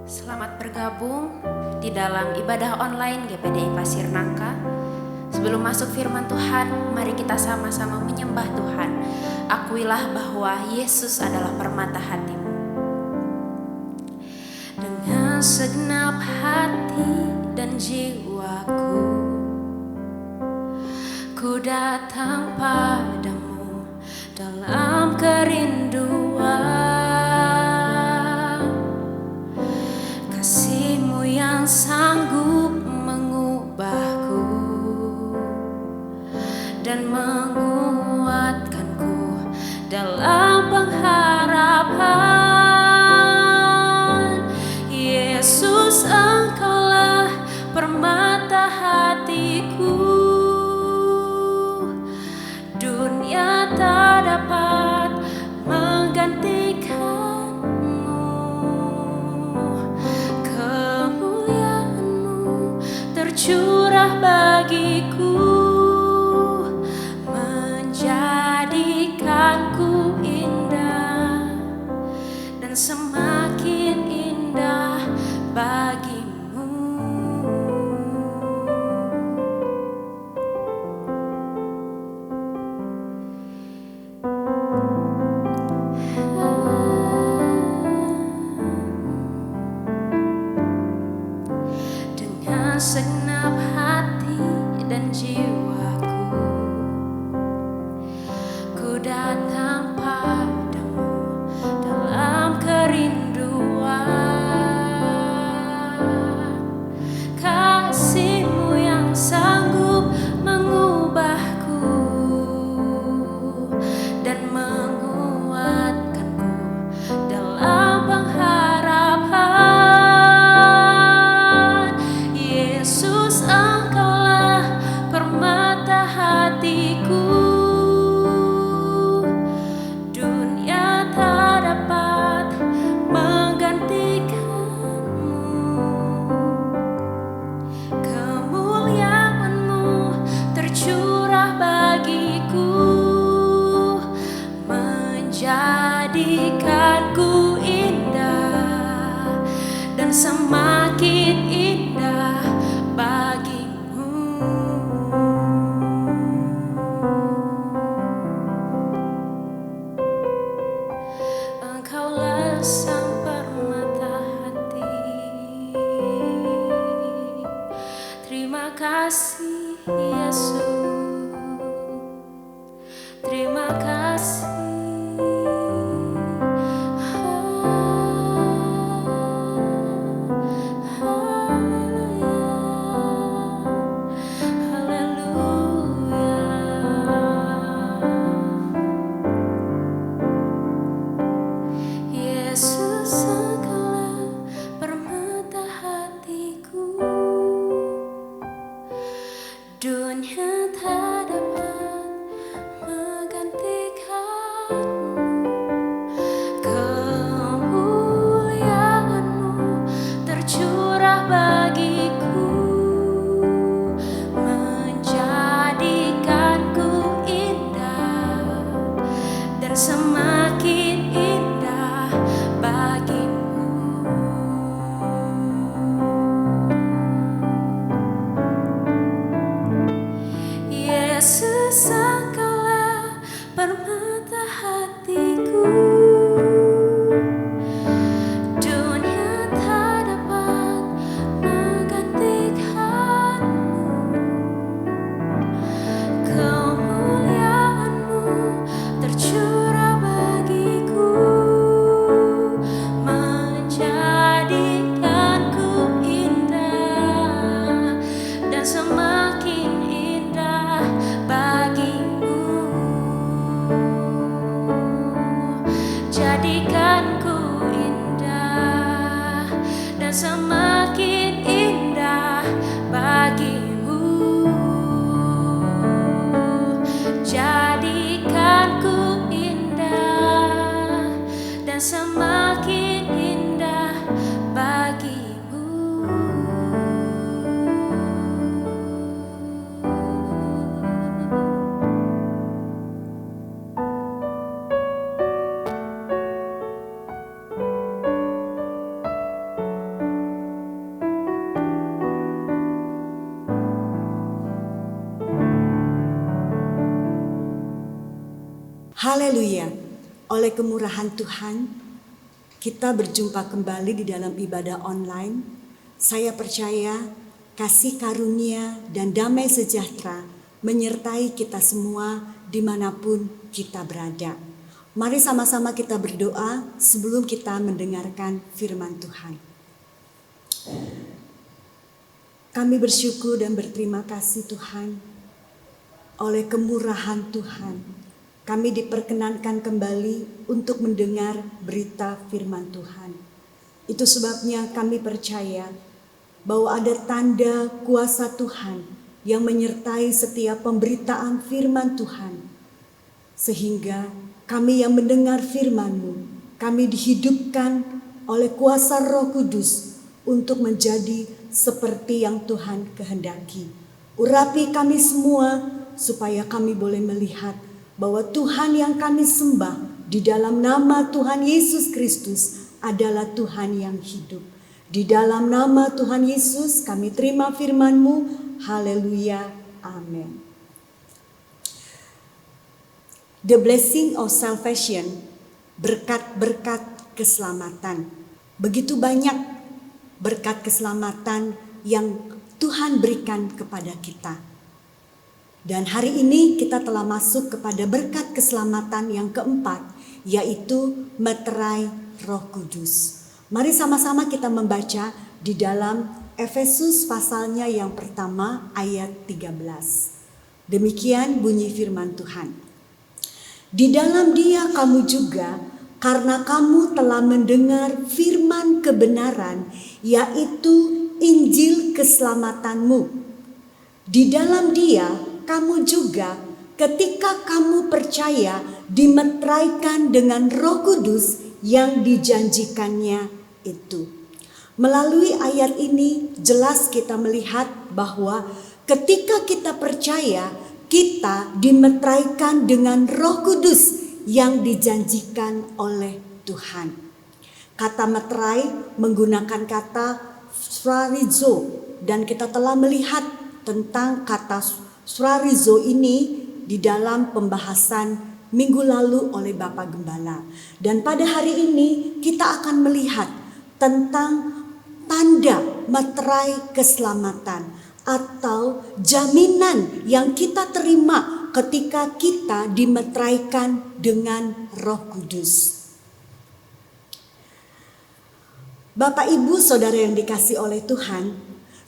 Selamat bergabung di dalam ibadah online GPDI Pasir Nangka. Sebelum masuk firman Tuhan, mari kita sama-sama menyembah Tuhan. Akuilah bahwa Yesus adalah permata hatimu. Dengan segenap hati dan jiwaku, ku datang padamu dalam kerinduan. Kasih-Mu yang sanggup mengubahku dan menguatkanku dalam pengharapan. Yesus, Engkaulah permata hatiku. Dunia tak dapat menggantikanmu. Kemuliaan-Mu tercurah bagiku, menjadikanku indah dan semakin indah bagimu. Dengan segenap hati dan jiwaku, ku datang padamu dalam kerinduan. Kasih-Mu yang sanggup mengubahku dan menguatkanku dalam pengharapan. Yesus, Engkaulah permata hatiku. Dunia tak dapat menggantikanmu. Kemuliaan-Mu tercurah bagiku, menjadikanku indah dan semakin indah bagimu. Engkaulah sang permata hati. Terima kasih Yesus, terima kasih. Oh, oh, oh. Haleluya. Oleh kemurahan Tuhan, kita berjumpa kembali di dalam ibadah online. Saya percaya kasih karunia dan damai sejahtera menyertai kita semua dimanapun kita berada. Mari sama-sama kita berdoa sebelum kita mendengarkan firman Tuhan. Kami bersyukur dan berterima kasih Tuhan, oleh kemurahan Tuhan kami diperkenankan kembali untuk mendengar berita firman Tuhan. Itu sebabnya kami percaya bahwa ada tanda kuasa Tuhan yang menyertai setiap pemberitaan firman Tuhan. Sehingga kami yang mendengar firman-Mu, kami dihidupkan oleh kuasa Roh Kudus untuk menjadi seperti yang Tuhan kehendaki. Urapi kami semua supaya kami boleh melihat bahwa Tuhan yang kami sembah di dalam nama Tuhan Yesus Kristus adalah Tuhan yang hidup. Di dalam nama Tuhan Yesus kami terima firman-Mu. Haleluya. Amin. The blessing of salvation, berkat-berkat keselamatan. Begitu banyak berkat keselamatan yang Tuhan berikan kepada kita. Dan hari ini kita telah masuk kepada berkat keselamatan yang keempat, yaitu meterai Roh Kudus. Mari sama-sama kita membaca di dalam Efesus pasalnya yang pertama ayat 13. Demikian bunyi firman Tuhan. Di dalam Dia kamu juga, karena kamu telah mendengar firman kebenaran, yaitu Injil keselamatanmu. Di dalam Dia kamu juga ketika kamu percaya dimeteraikan dengan Roh Kudus yang dijanjikannya itu. Melalui ayat ini jelas kita melihat bahwa ketika kita percaya kita dimeteraikan dengan Roh Kudus yang dijanjikan oleh Tuhan. Kata meterai menggunakan kata srarizo, dan kita telah melihat tentang kata srarizo ini di dalam pembahasan minggu lalu oleh Bapak Gembala. Dan pada hari ini kita akan melihat tentang tanda meterai keselamatan atau jaminan yang kita terima ketika kita dimeteraikan dengan Roh Kudus. Bapak Ibu Saudara yang dikasihi oleh Tuhan,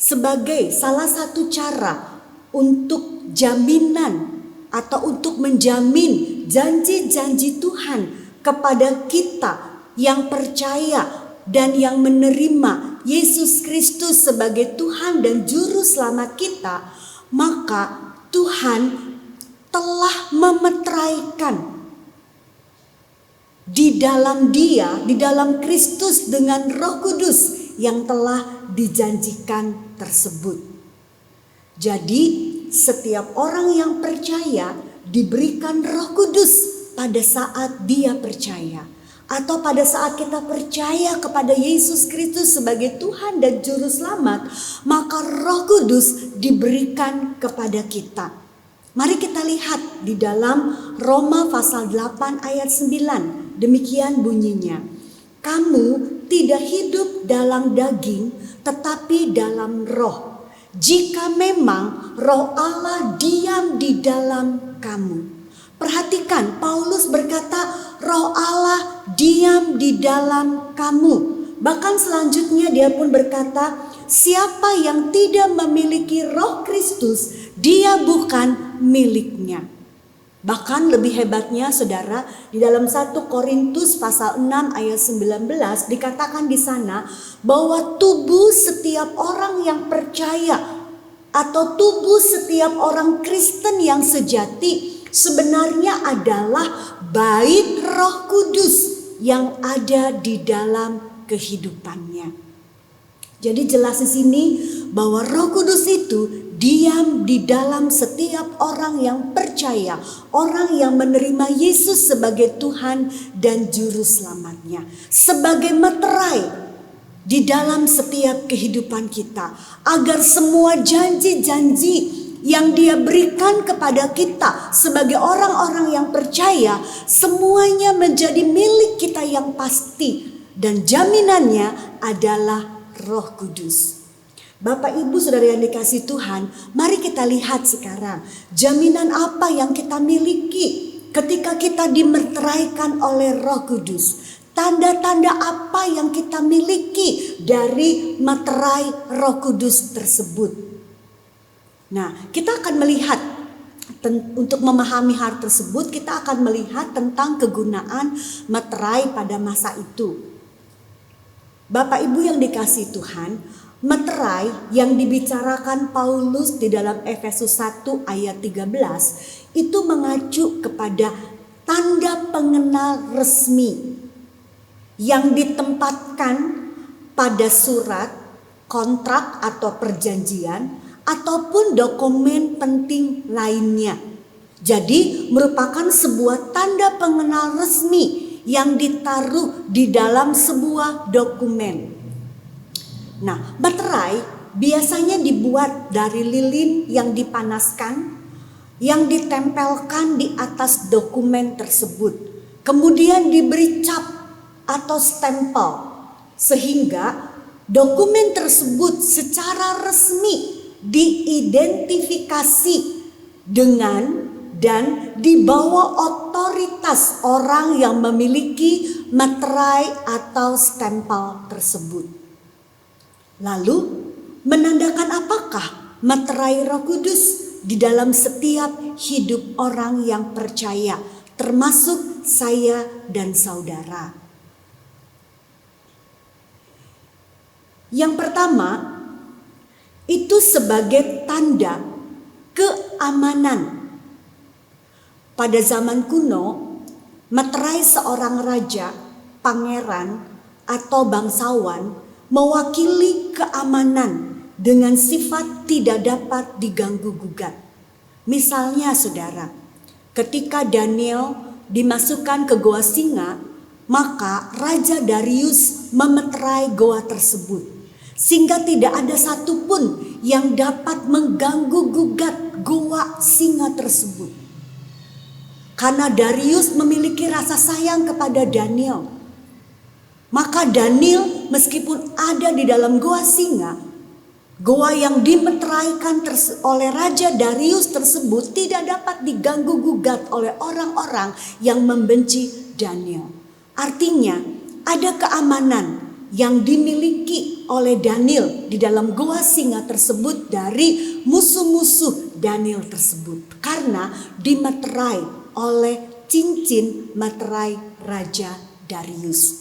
sebagai salah satu cara untuk jaminan atau untuk menjamin janji-janji Tuhan kepada kita yang percaya dan yang menerima Yesus Kristus sebagai Tuhan dan Juru Selamat kita, maka Tuhan telah memeteraikan di dalam Dia, di dalam Kristus dengan Roh Kudus yang telah dijanjikan tersebut. Jadi setiap orang yang percaya diberikan Roh Kudus pada saat dia percaya. Atau pada saat kita percaya kepada Yesus Kristus sebagai Tuhan dan Juru Selamat, maka Roh Kudus diberikan kepada kita. Mari kita lihat di dalam Roma pasal 8 ayat 9. Demikian bunyinya. Kamu tidak hidup dalam daging tetapi dalam roh. Jika memang Roh Allah diam di dalam kamu. Perhatikan, Paulus berkata Roh Allah diam di dalam kamu. Bahkan selanjutnya dia pun berkata, siapa yang tidak memiliki Roh Kristus, dia bukan miliknya. Bahkan lebih hebatnya saudara, di dalam 1 Korintus pasal 6 ayat 19 dikatakan di sana bahwa tubuh setiap orang yang percaya atau tubuh setiap orang Kristen yang sejati sebenarnya adalah bait Roh Kudus yang ada di dalam kehidupannya. Jadi jelas di sini bahwa Roh Kudus itu diam di dalam setiap orang yang percaya, orang yang menerima Yesus sebagai Tuhan dan Juru Selamatnya, sebagai meterai di dalam setiap kehidupan kita, agar semua janji-janji yang Dia berikan kepada kita sebagai orang-orang yang percaya, semuanya menjadi milik kita yang pasti, dan jaminannya adalah Roh Kudus. Bapak Ibu Saudara yang dikasihi Tuhan, mari kita lihat sekarang jaminan apa yang kita miliki ketika kita dimeteraikan oleh Roh Kudus. Tanda-tanda apa yang kita miliki dari meterai Roh Kudus tersebut. Nah, kita akan melihat, untuk memahami hal tersebut, kita akan melihat tentang kegunaan meterai pada masa itu. Bapak Ibu yang dikasihi Tuhan, meterai yang dibicarakan Paulus di dalam Efesus 1 ayat 13 itu mengacu kepada tanda pengenal resmi yang ditempatkan pada surat, kontrak atau perjanjian ataupun dokumen penting lainnya. Jadi merupakan sebuah tanda pengenal resmi yang ditaruh di dalam sebuah dokumen. Nah, meterai biasanya dibuat dari lilin yang dipanaskan, yang ditempelkan di atas dokumen tersebut. Kemudian diberi cap atau stempel, sehingga dokumen tersebut secara resmi diidentifikasi dengan dan di bawah otoritas orang yang memiliki meterai atau stempel tersebut. Lalu, menandakan apakah meterai Roh Kudus di dalam setiap hidup orang yang percaya, termasuk saya dan saudara? Yang pertama, itu sebagai tanda keamanan. Pada zaman kuno, meterai seorang raja, pangeran, atau bangsawan mewakili keamanan dengan sifat tidak dapat diganggu-gugat. Misalnya saudara, ketika Daniel dimasukkan ke goa singa, maka Raja Darius memeterai goa tersebut, sehingga tidak ada satupun yang dapat mengganggu-gugat goa singa tersebut. Karena Darius memiliki rasa sayang kepada Daniel, maka Daniel meskipun ada di dalam goa singa, goa yang dimeteraikan oleh Raja Darius tersebut tidak dapat diganggu-gugat oleh orang-orang yang membenci Daniel. Artinya ada keamanan yang dimiliki oleh Daniel di dalam goa singa tersebut dari musuh-musuh Daniel tersebut, karena dimeterai oleh cincin meterai Raja Darius.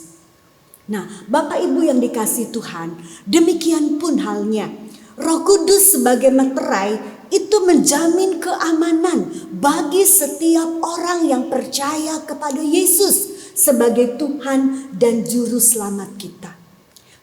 Nah, Bapak Ibu yang dikasihi Tuhan, demikian pun halnya Roh Kudus sebagai meterai itu menjamin keamanan bagi setiap orang yang percaya kepada Yesus sebagai Tuhan dan Juru Selamat kita.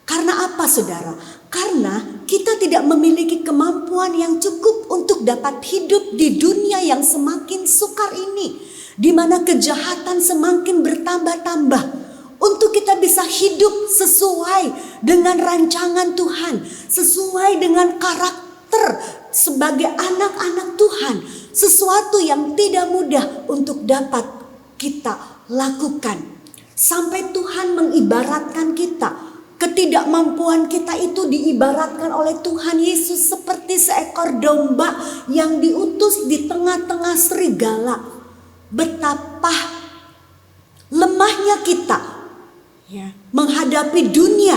Karena apa saudara? Karena kita tidak memiliki kemampuan yang cukup untuk dapat hidup di dunia yang semakin sukar ini, di mana kejahatan semakin bertambah-tambah. Untuk kita bisa hidup sesuai dengan rancangan Tuhan, sesuai dengan karakter sebagai anak-anak Tuhan, sesuatu yang tidak mudah untuk dapat kita lakukan. Sampai Tuhan mengibaratkan kita, ketidakmampuan kita itu diibaratkan oleh Tuhan Yesus seperti seekor domba yang diutus di tengah-tengah serigala. Betapa lemahnya kita menghadapi dunia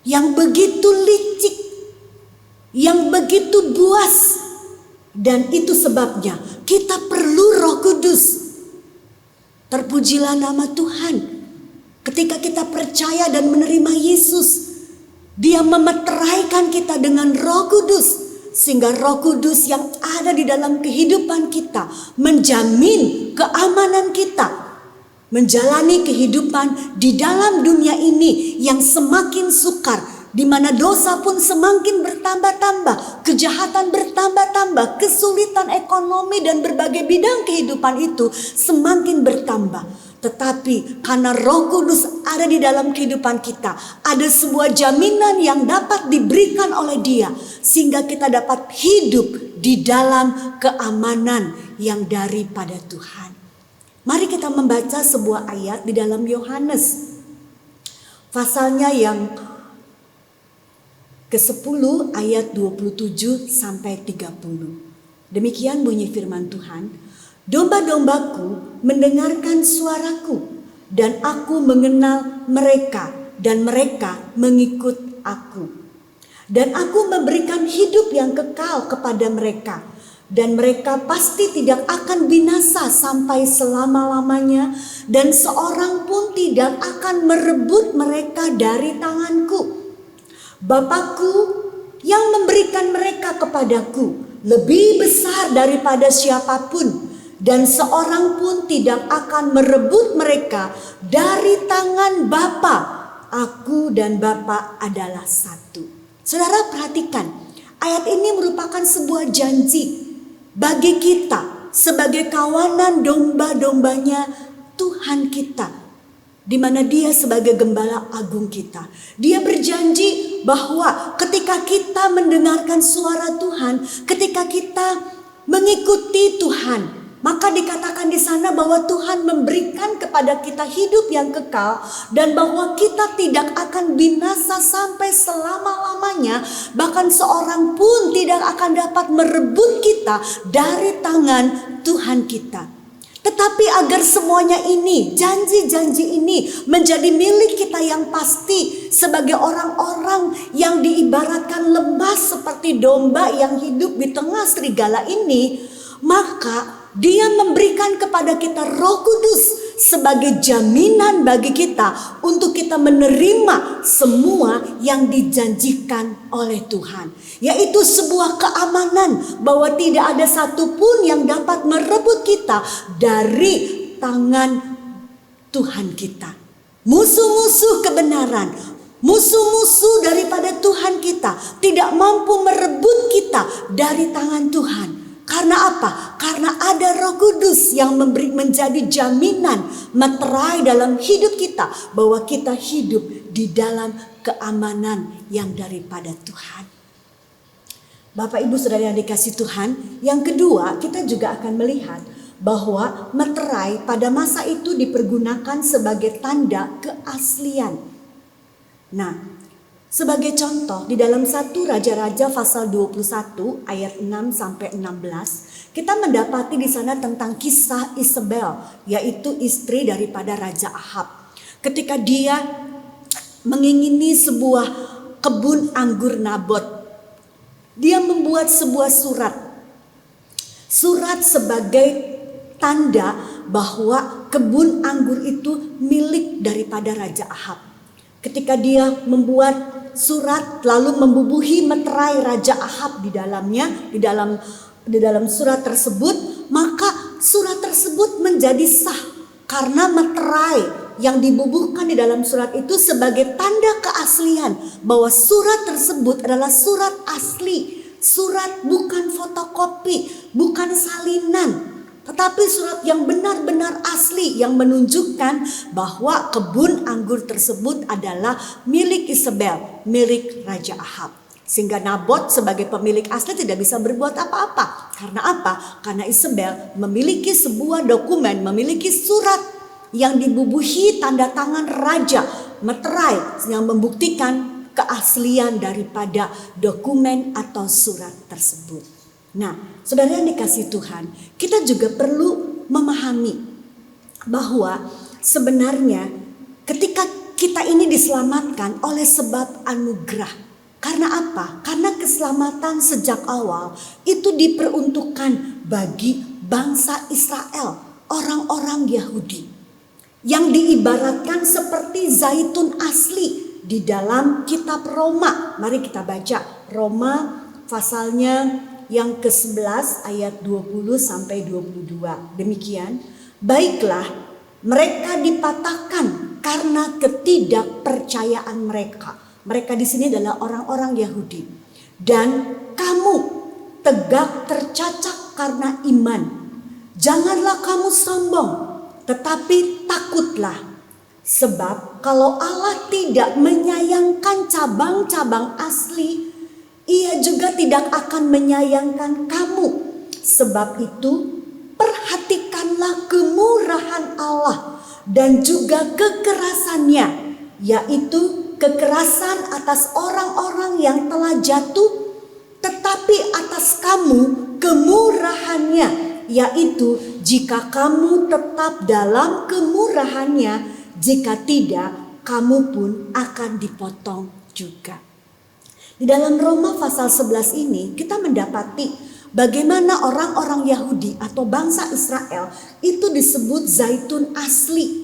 yang begitu licik, yang begitu buas. Dan itu sebabnya kita perlu Roh Kudus. Terpujilah nama Tuhan. Ketika kita percaya dan menerima Yesus, Dia memeteraikan kita dengan Roh Kudus, sehingga Roh Kudus yang ada di dalam kehidupan kita menjamin keamanan kita, menjalani kehidupan di dalam dunia ini yang semakin sukar, di mana dosa pun semakin bertambah-tambah, kejahatan bertambah-tambah, kesulitan ekonomi dan berbagai bidang kehidupan itu semakin bertambah. Tetapi karena Roh Kudus ada di dalam kehidupan kita, ada sebuah jaminan yang dapat diberikan oleh Dia, sehingga kita dapat hidup di dalam keamanan yang daripada Tuhan. Mari kita membaca sebuah ayat di dalam Yohanes. Pasalnya yang ke-10 ayat 27 sampai 30. Demikian bunyi firman Tuhan. Domba-dombaku mendengarkan suaraku, dan aku mengenal mereka, dan mereka mengikut aku. Dan aku memberikan hidup yang kekal kepada mereka, dan mereka pasti tidak akan binasa sampai selama-lamanya, dan seorang pun tidak akan merebut mereka dari tanganku. Bapakku yang memberikan mereka kepadaku lebih besar daripada siapapun, dan seorang pun tidak akan merebut mereka dari tangan Bapa. Aku dan Bapa adalah satu. Saudara perhatikan, ayat ini merupakan sebuah janji bagi kita sebagai kawanan domba-dombanya Tuhan kita, di mana Dia sebagai gembala agung kita. Dia berjanji bahwa ketika kita mendengarkan suara Tuhan, ketika kita mengikuti Tuhan, maka dikatakan di sana bahwa Tuhan memberikan kepada kita hidup yang kekal, dan bahwa kita tidak akan binasa sampai selama-lamanya. Bahkan seorang pun tidak akan dapat merebut kita dari tangan Tuhan kita. Tetapi agar semuanya ini, janji-janji ini menjadi milik kita yang pasti sebagai orang-orang yang diibaratkan lemah seperti domba yang hidup di tengah serigala ini, maka Dia memberikan kepada kita Roh Kudus sebagai jaminan bagi kita untuk kita menerima semua yang dijanjikan oleh Tuhan. Yaitu sebuah keamanan bahwa tidak ada satupun yang dapat merebut kita dari tangan Tuhan kita. Musuh-musuh kebenaran, musuh-musuh daripada Tuhan kita tidak mampu merebut kita dari tangan Tuhan. Karena apa? Karena ada Roh Kudus yang menjadi jaminan meterai dalam hidup kita, bahwa kita hidup di dalam keamanan yang daripada Tuhan. Bapak Ibu Saudara yang dikasihi Tuhan, yang kedua kita juga akan melihat bahwa meterai pada masa itu dipergunakan sebagai tanda keaslian. Nah, sebagai contoh, di dalam 1 Raja-Raja pasal 21 ayat 6 sampai 16, kita mendapati di sana tentang kisah Isabel, yaitu istri daripada Raja Ahab. Ketika dia mengingini sebuah kebun anggur Nabot, dia membuat sebuah surat. Surat sebagai tanda bahwa kebun anggur itu milik daripada Raja Ahab. Ketika dia membuat surat lalu membubuhi meterai Raja Ahab di dalamnya, di dalam surat tersebut, maka surat tersebut menjadi sah karena meterai yang dibubuhkan di dalam surat itu sebagai tanda keaslian bahwa surat tersebut adalah surat asli, surat bukan fotokopi, bukan salinan, tetapi surat yang benar-benar asli yang menunjukkan bahwa kebun anggur tersebut adalah milik Isabel, milik Raja Ahab. Sehingga Nabot sebagai pemilik asli tidak bisa berbuat apa-apa. Karena apa? Karena Isabel memiliki sebuah dokumen, memiliki surat yang dibubuhi tanda tangan raja, meterai, yang membuktikan keaslian daripada dokumen atau surat tersebut. Nah, saudara yang dikasihi Tuhan, kita juga perlu memahami bahwa sebenarnya ketika kita ini diselamatkan oleh sebab anugerah. Karena apa? Karena keselamatan sejak awal itu diperuntukkan bagi bangsa Israel, orang-orang Yahudi, yang diibaratkan seperti zaitun asli di dalam kitab Roma. Mari kita baca Roma pasalnya yang ke-11 ayat 20 sampai 22. Demikian, baiklah mereka dipatahkan karena ketidakpercayaan mereka. Mereka di sini adalah orang-orang Yahudi. Dan kamu tegak tercacak karena iman. Janganlah kamu sombong, tetapi takutlah. Sebab kalau Allah tidak menyayangkan cabang-cabang asli Ia juga tidak akan menyayangkan kamu. Sebab itu, perhatikanlah kemurahan Allah dan juga kekerasannya, yaitu kekerasan atas orang-orang yang telah jatuh, tetapi atas kamu kemurahannya, yaitu jika kamu tetap dalam kemurahannya, jika tidak, kamu pun akan dipotong juga. Di dalam Roma pasal 11 ini kita mendapati bagaimana orang-orang Yahudi atau bangsa Israel itu disebut zaitun asli.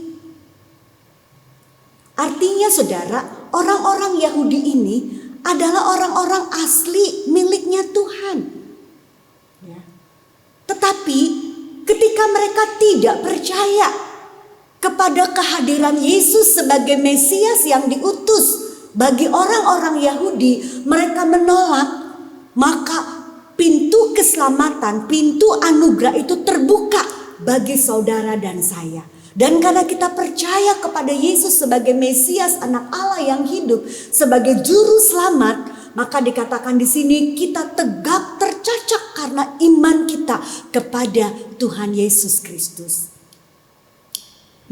Artinya saudara, orang-orang Yahudi ini adalah orang-orang asli miliknya Tuhan. Ya. Tetapi ketika mereka tidak percaya kepada kehadiran Yesus sebagai Mesias yang diutus bagi orang-orang Yahudi, mereka menolak, maka pintu keselamatan, pintu anugerah itu terbuka bagi saudara dan saya. Dan karena kita percaya kepada Yesus sebagai Mesias, anak Allah yang hidup, sebagai juru selamat, maka dikatakan di sini kita tegak tercacak karena iman kita kepada Tuhan Yesus Kristus.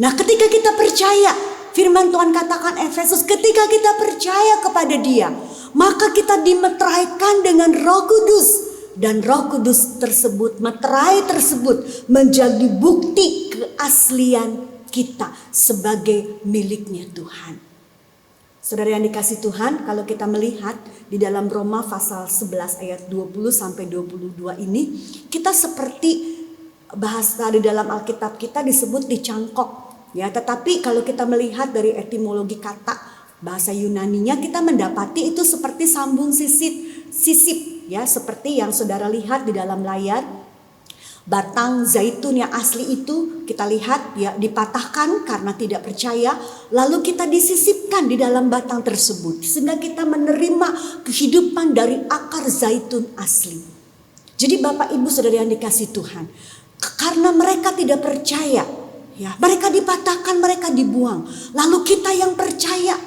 Nah, ketika kita percaya, firman Tuhan katakan Efesus, ketika kita percaya kepada Dia, maka kita dimeteraikan dengan Roh Kudus. Dan Roh Kudus tersebut, meterai tersebut menjadi bukti keaslian kita sebagai miliknya Tuhan. Saudara yang dikasihi Tuhan, kalau kita melihat di dalam Roma pasal 11 ayat 20 sampai 22 ini, kita seperti bahasa di dalam Alkitab kita disebut dicangkok. Ya, tetapi kalau kita melihat dari etimologi kata bahasa Yunaninya, kita mendapati itu seperti sambung sisip. Ya, seperti yang saudara lihat di dalam layar, batang zaitun yang asli itu kita lihat ya dipatahkan karena tidak percaya, lalu kita disisipkan di dalam batang tersebut sehingga kita menerima kehidupan dari akar zaitun asli. Jadi Bapak Ibu Saudara yang dikasihi Tuhan, karena mereka tidak percaya, ya mereka dipatahkan, mereka dibuang, lalu kita yang percaya,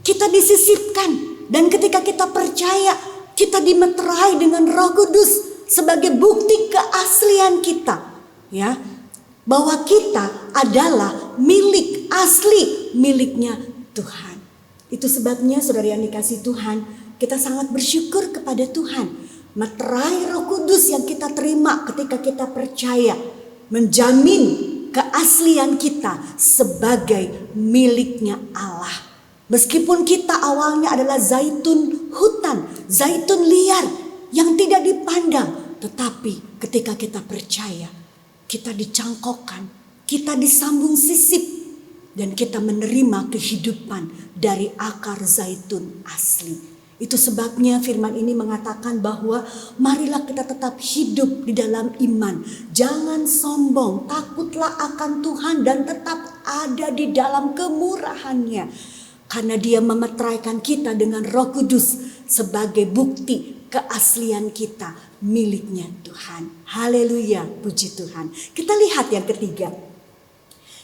kita disisipkan, dan ketika kita percaya, kita dimeterai dengan Roh Kudus sebagai bukti keaslian kita, ya, bahwa kita adalah milik asli, miliknya Tuhan. Itu sebabnya saudara yang dikasihi Tuhan, kita sangat bersyukur kepada Tuhan. Meterai Roh Kudus yang kita terima ketika kita percaya menjamin keaslian kita sebagai miliknya Allah. Meskipun kita awalnya adalah zaitun hutan, zaitun liar yang tidak dipandang, tetapi ketika kita percaya, kita dicangkokkan, kita disambung sisip, dan kita menerima kehidupan dari akar zaitun asli. Itu sebabnya firman ini mengatakan bahwa marilah kita tetap hidup di dalam iman. Jangan sombong, takutlah akan Tuhan dan tetap ada di dalam kemurahan-Nya. Karena Dia memeteraikan kita dengan Roh Kudus sebagai bukti keaslian kita miliknya Tuhan. Haleluya, puji Tuhan. Kita lihat yang ketiga.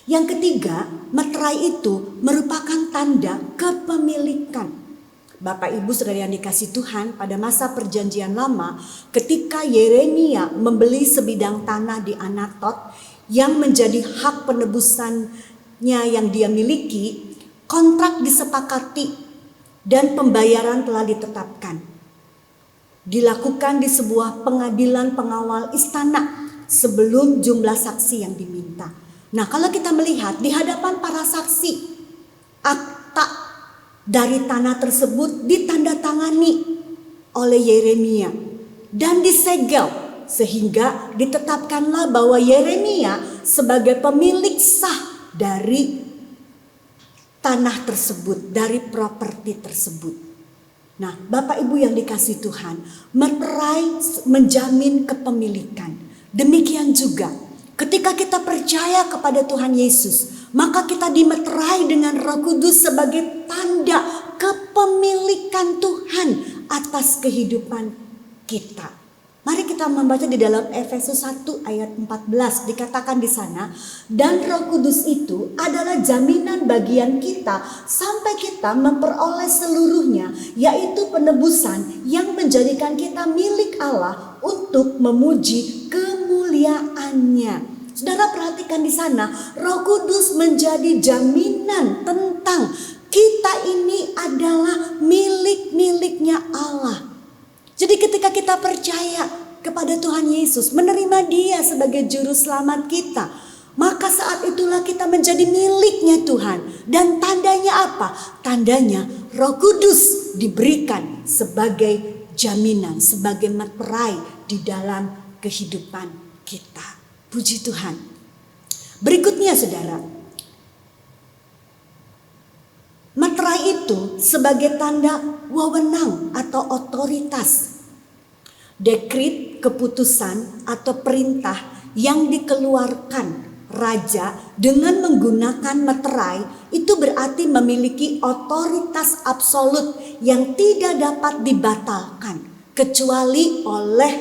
Yang ketiga, meterai itu merupakan tanda kepemilikan. Bapak Ibu Saudara yang dikasihi Tuhan, pada masa perjanjian lama ketika Yeremia membeli sebidang tanah di Anatot yang menjadi hak penebusannya yang dia miliki, kontrak disepakati dan pembayaran telah ditetapkan. Dilakukan di sebuah pengadilan pengawal istana sebelum jumlah saksi yang diminta. Nah, kalau kita melihat di hadapan para saksi, akta dari tanah tersebut ditandatangani oleh Yeremia dan disegel sehingga ditetapkanlah bahwa Yeremia sebagai pemilik sah dari tanah tersebut, dari properti tersebut. Nah, Bapak Ibu yang dikasihi Tuhan, meterai menjamin kepemilikan. Demikian juga ketika kita percaya kepada Tuhan Yesus, maka kita dimeterai dengan Roh Kudus sebagai tanda kepemilikan Tuhan atas kehidupan kita. Mari kita kita membaca di dalam Efesus 1 ayat 14, dikatakan di sana, dan Roh Kudus itu adalah jaminan bagian kita sampai kita memperoleh seluruhnya, yaitu penebusan yang menjadikan kita milik Allah untuk memuji kemuliaannya. Saudara perhatikan di sana, Roh Kudus menjadi jaminan tentang kita ini adalah miliknya Allah. Jadi ketika kita percaya kepada Tuhan Yesus, menerima Dia sebagai juru selamat kita, maka saat itulah kita menjadi miliknya Tuhan. Dan tandanya apa? Tandanya Roh Kudus diberikan sebagai jaminan, sebagai materai di dalam kehidupan kita. Puji Tuhan. Berikutnya saudara, materai itu sebagai tanda wewenang atau otoritas. Dekret, keputusan atau perintah yang dikeluarkan raja dengan menggunakan materai itu berarti memiliki otoritas absolut yang tidak dapat dibatalkan kecuali oleh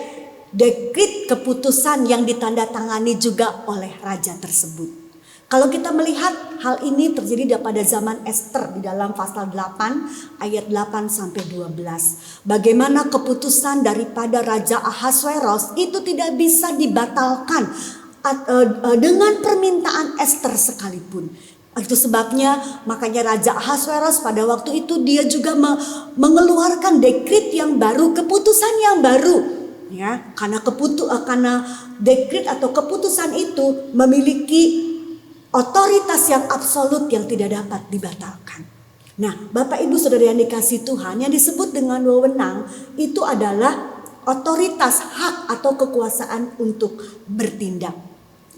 dekret keputusan yang ditandatangani juga oleh raja tersebut. Kalau kita melihat hal ini terjadi pada zaman Ester di dalam pasal 8 ayat 8 sampai 12. Bagaimana keputusan daripada Raja Ahasveros itu tidak bisa dibatalkan dengan permintaan Ester sekalipun. Itu sebabnya makanya Raja Ahasveros pada waktu itu dia juga mengeluarkan dekret yang baru, keputusan yang baru. Ya, karena dekret atau keputusan itu memiliki otoritas yang absolut yang tidak dapat dibatalkan. Nah, Bapak Ibu Saudara yang dikasihi Tuhan, yang disebut dengan wewenang itu adalah otoritas, hak atau kekuasaan untuk bertindak.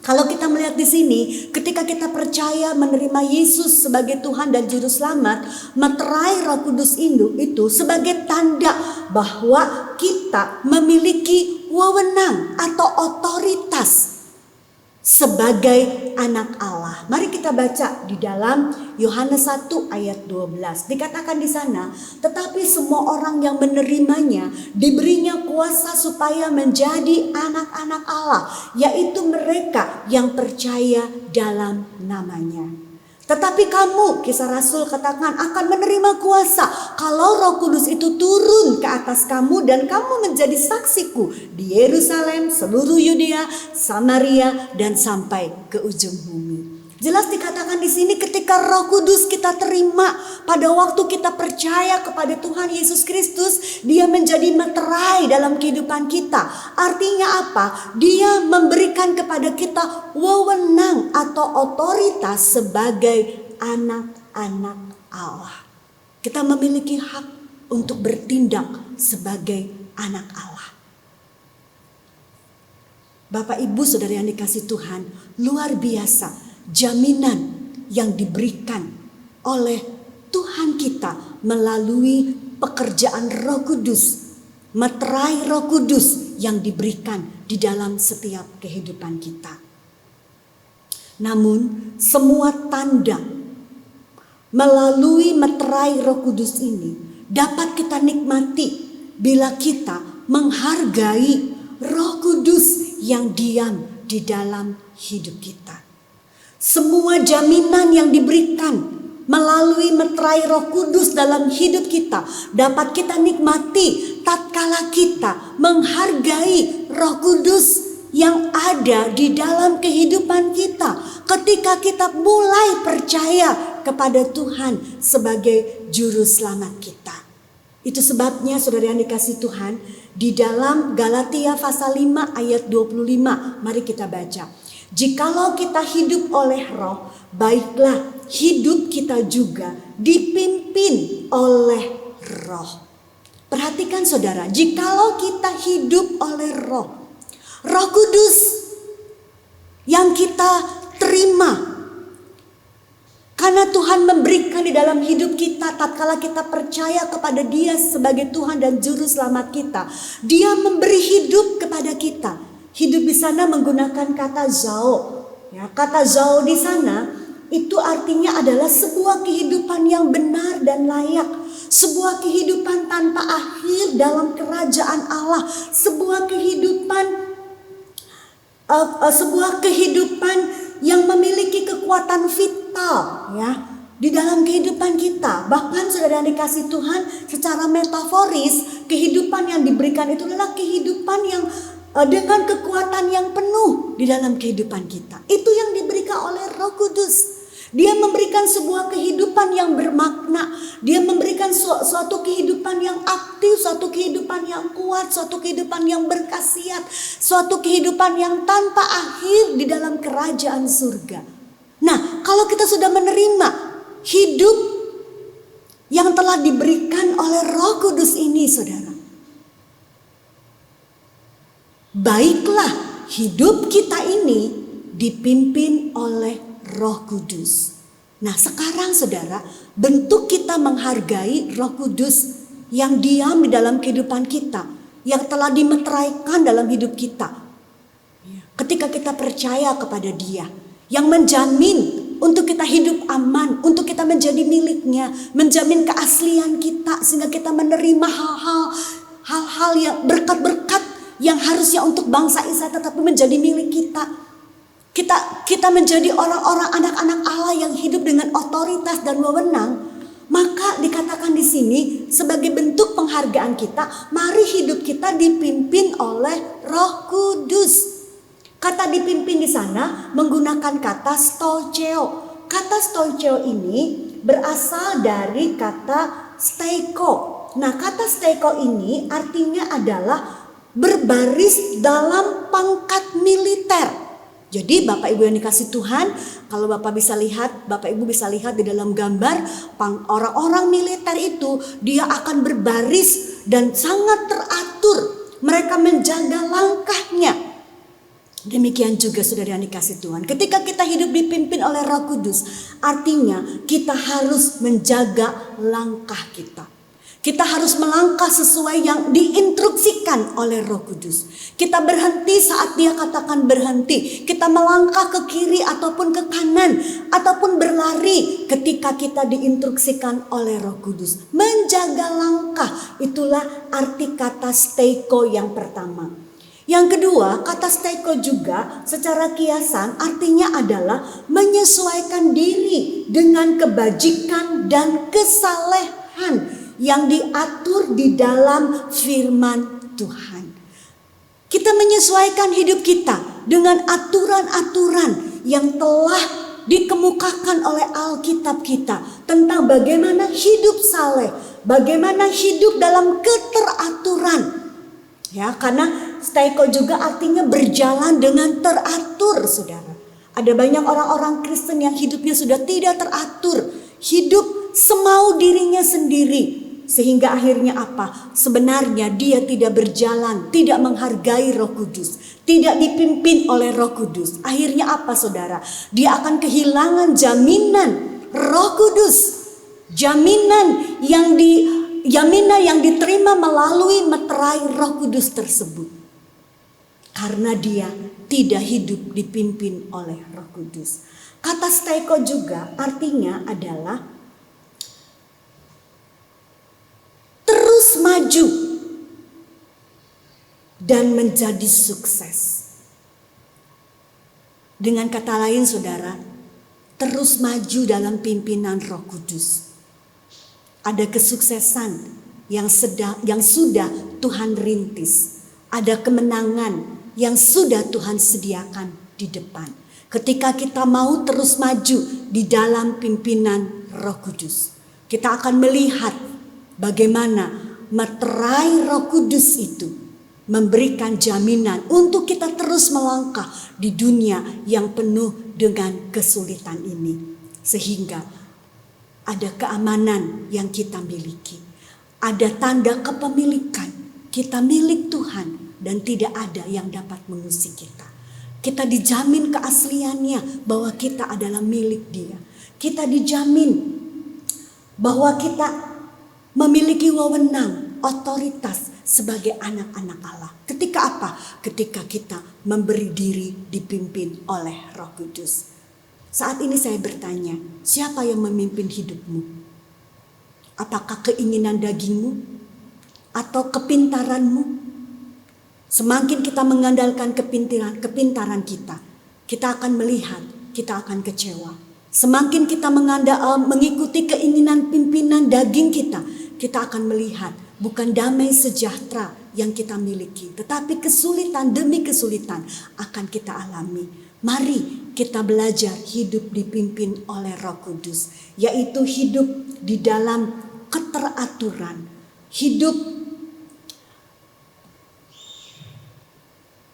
Kalau kita melihat di sini, ketika kita percaya menerima Yesus sebagai Tuhan dan Juru Selamat, materai Roh Kudus itu sebagai tanda bahwa kita memiliki wewenang atau otoritas sebagai anak Allah. Mari kita baca di dalam Yohanes 1 ayat 12. Dikatakan di sana, tetapi semua orang yang menerimanya diberinya kuasa supaya menjadi anak-anak Allah, yaitu mereka yang percaya dalam namanya. Tetapi kamu, Kisah Rasul katakan, akan menerima kuasa kalau Roh Kudus itu turun ke atas kamu dan kamu menjadi saksiku di Yerusalem, seluruh Yudea, Samaria dan sampai ke ujung bumi. Jelas dikatakan di sini ketika Roh Kudus kita terima pada waktu kita percaya kepada Tuhan Yesus Kristus, Dia menjadi materai dalam kehidupan kita. Artinya apa? Dia memberikan kepada kita wewenang atau otoritas sebagai anak-anak Allah. Kita memiliki hak untuk bertindak sebagai anak Allah. Bapak Ibu Saudara yang dikasihi Tuhan, luar biasa jaminan yang diberikan oleh Tuhan kita melalui pekerjaan Roh Kudus, materai Roh Kudus yang diberikan di dalam setiap kehidupan kita. Namun semua tanda melalui materai Roh Kudus ini dapat kita nikmati bila kita menghargai Roh Kudus yang diam di dalam hidup kita. Semua jaminan yang diberikan melalui materai Roh Kudus dalam hidup kita dapat kita nikmati tatkala kita menghargai Roh Kudus yang ada di dalam kehidupan kita. Ketika kita mulai percaya kepada Tuhan sebagai juru selamat kita. Itu sebabnya saudara yang dikasihi Tuhan, di dalam Galatia pasal 5 ayat 25, mari kita baca. Jikalau kita hidup oleh Roh, baiklah hidup kita juga dipimpin oleh Roh. Perhatikan saudara, jikalau kita hidup oleh Roh, Roh Kudus yang kita terima karena Tuhan memberikan di dalam hidup kita tatkala kita percaya kepada Dia sebagai Tuhan dan Juru Selamat kita. Dia memberi hidup kepada kita. Hidup di sana menggunakan kata zao. Ya, kata zao di sana itu artinya adalah sebuah kehidupan yang benar dan layak. sebuah kehidupan tanpa akhir dalam kerajaan Allah, sebuah kehidupan yang memiliki kekuatan vital ya di dalam kehidupan kita. Bahkan saudara yang dikasih Tuhan, secara metaforis kehidupan yang diberikan itu adalah kehidupan yang dengan kekuatan yang penuh di dalam kehidupan kita. Itu yang diberikan oleh Roh Kudus. Dia memberikan sebuah kehidupan yang bermakna. Dia memberikan suatu kehidupan yang aktif, suatu kehidupan yang kuat, suatu kehidupan yang berkhasiat, suatu kehidupan yang tanpa akhir di dalam kerajaan surga. Nah, kalau kita sudah menerima hidup yang telah diberikan oleh Roh Kudus ini, saudara, baiklah hidup kita ini dipimpin oleh Roh Kudus. Nah, sekarang saudara, bentuk kita menghargai Roh Kudus yang diam di dalam kehidupan kita, yang telah dimeteraikan dalam hidup kita. Ketika kita percaya kepada Dia, yang menjamin untuk kita hidup aman, untuk kita menjadi miliknya, menjamin keaslian kita sehingga kita menerima hal-hal yang berkat-berkat yang harusnya untuk bangsa Israel tetapi menjadi milik kita. Kita menjadi orang-orang anak-anak Allah yang hidup dengan otoritas dan wewenang. Maka dikatakan di sini sebagai bentuk penghargaan kita, mari hidup kita dipimpin oleh Roh Kudus. Kata dipimpin di sana menggunakan kata stoicheo. Kata stoicheo ini berasal dari kata steiko. Nah, kata steiko ini artinya adalah berbaris dalam pangkat militer. Jadi Bapak Ibu yang dikasih Tuhan, kalau Bapak Ibu bisa lihat di dalam gambar orang-orang militer itu, dia akan berbaris dan sangat teratur. Mereka menjaga langkahnya. Demikian juga saudara yang dikasih Tuhan, ketika kita hidup dipimpin oleh Roh Kudus, artinya kita harus menjaga langkah kita. Kita harus melangkah sesuai yang diinstruksikan oleh Roh Kudus. Kita berhenti saat Dia katakan berhenti. Kita melangkah ke kiri ataupun ke kanan, ataupun berlari ketika kita diinstruksikan oleh Roh Kudus. Menjaga langkah, itulah arti kata steiko yang pertama. Yang kedua, kata steiko juga secara kiasan artinya adalah menyesuaikan diri dengan kebajikan dan kesalehan yang diatur di dalam firman Tuhan. Kita menyesuaikan hidup kita dengan aturan-aturan yang telah dikemukakan oleh Alkitab kita tentang bagaimana hidup saleh, bagaimana hidup dalam keteraturan. Ya, karena steiko juga artinya berjalan dengan teratur, saudara. Ada banyak orang-orang Kristen yang hidupnya sudah tidak teratur, hidup semau dirinya sendiri. Sehingga akhirnya apa? Sebenarnya dia tidak berjalan, tidak menghargai Roh Kudus, tidak dipimpin oleh Roh Kudus. Akhirnya apa saudara? Dia akan kehilangan jaminan Roh Kudus. Jaminan yang diterima melalui meterai Roh Kudus tersebut. Karena dia tidak hidup dipimpin oleh Roh Kudus. Kata steiko juga artinya adalah terus maju dan menjadi sukses. Dengan kata lain saudara, terus maju dalam pimpinan Roh Kudus. Ada kesuksesan yang sudah Tuhan rintis. Ada kemenangan yang sudah Tuhan sediakan di depan. Ketika kita mau terus maju di dalam pimpinan Roh Kudus, kita akan melihat bagaimana meterai Roh Kudus itu memberikan jaminan untuk kita terus melangkah di dunia yang penuh dengan kesulitan ini. Sehingga ada keamanan yang kita miliki. Ada tanda kepemilikan. Kita milik Tuhan dan tidak ada yang dapat mengusik kita. Kita dijamin keasliannya bahwa kita adalah milik Dia. Kita dijamin bahwa kita memiliki wewenang, otoritas sebagai anak-anak Allah. Ketika apa? Ketika kita memberi diri dipimpin oleh Roh Kudus. Saat ini saya bertanya, siapa yang memimpin hidupmu? Apakah keinginan dagingmu atau kepintaranmu? Semakin kita mengandalkan kepintaran kita, kita akan melihat, kita akan kecewa. Semakin kita mengikuti keinginan pimpinan daging kita akan melihat bukan damai sejahtera yang kita miliki, tetapi kesulitan demi kesulitan akan kita alami. Mari kita belajar hidup dipimpin oleh Roh Kudus, yaitu hidup di dalam keteraturan, hidup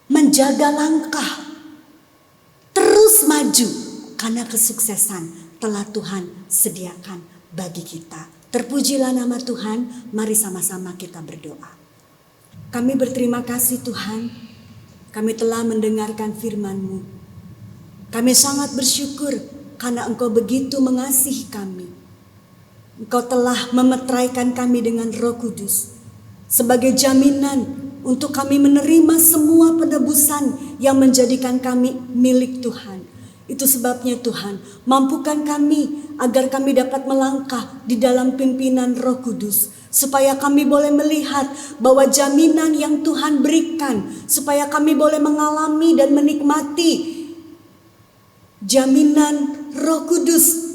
menjaga langkah, terus maju karena kesuksesan telah Tuhan sediakan bagi kita. Terpujilah nama Tuhan, mari sama-sama kita berdoa. Kami berterima kasih Tuhan, kami telah mendengarkan firman-Mu. Kami sangat bersyukur karena Engkau begitu mengasihi kami. Engkau telah memeteraikan kami dengan Roh Kudus sebagai jaminan untuk kami menerima semua penebusan yang menjadikan kami milik Tuhan. Itu sebabnya Tuhan, mampukan kami agar kami dapat melangkah di dalam pimpinan Roh Kudus, supaya kami boleh melihat bahwa jaminan yang Tuhan berikan, supaya kami boleh mengalami dan menikmati jaminan Roh Kudus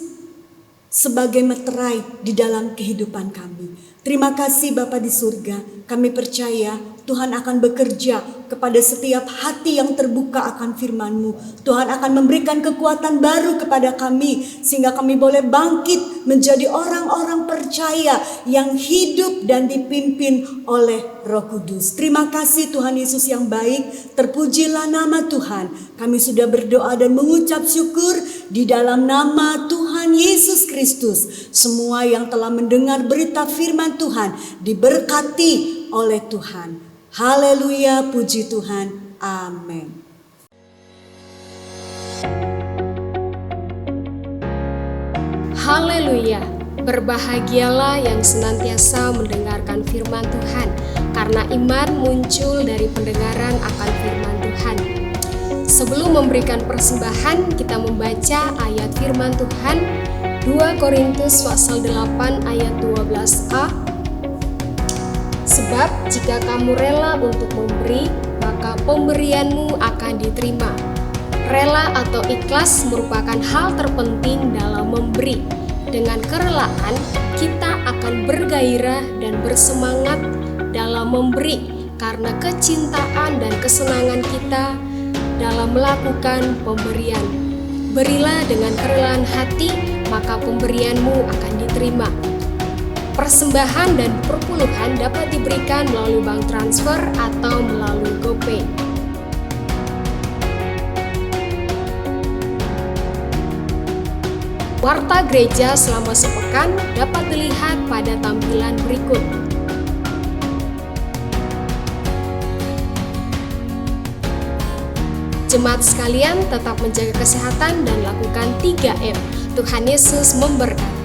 sebagai meterai di dalam kehidupan kami. Terima kasih Bapa di surga, kami percaya Tuhan akan bekerja kepada setiap hati yang terbuka akan firman-Mu. Tuhan akan memberikan kekuatan baru kepada kami sehingga kami boleh bangkit menjadi orang-orang percaya yang hidup dan dipimpin oleh Roh Kudus. Terima kasih Tuhan Yesus yang baik, terpujilah nama Tuhan. Kami sudah berdoa dan mengucap syukur di dalam nama Tuhan Yesus Kristus. Semua yang telah mendengar berita firman Tuhan diberkati oleh Tuhan. Haleluya, puji Tuhan. Amin. Haleluya, berbahagialah yang senantiasa mendengarkan firman Tuhan, karena iman muncul dari pendengaran akan firman Tuhan. Sebelum memberikan persembahan, kita membaca ayat firman Tuhan 2 Korintus pasal 8 ayat 12a. Sebab jika kamu rela untuk memberi, maka pemberianmu akan diterima. Rela atau ikhlas merupakan hal terpenting dalam memberi. Dengan kerelaan, kita akan bergairah dan bersemangat dalam memberi karena kecintaan dan kesenangan kita dalam melakukan pemberian. Berilah dengan kerelaan hati, maka pemberianmu akan diterima. Persembahan dan perpuluhan dapat diberikan melalui bank transfer atau melalui GoPay. Warta gereja selama sepekan dapat dilihat pada tampilan berikut. Jemaat sekalian, tetap menjaga kesehatan dan lakukan 3M. Tuhan Yesus memberkati.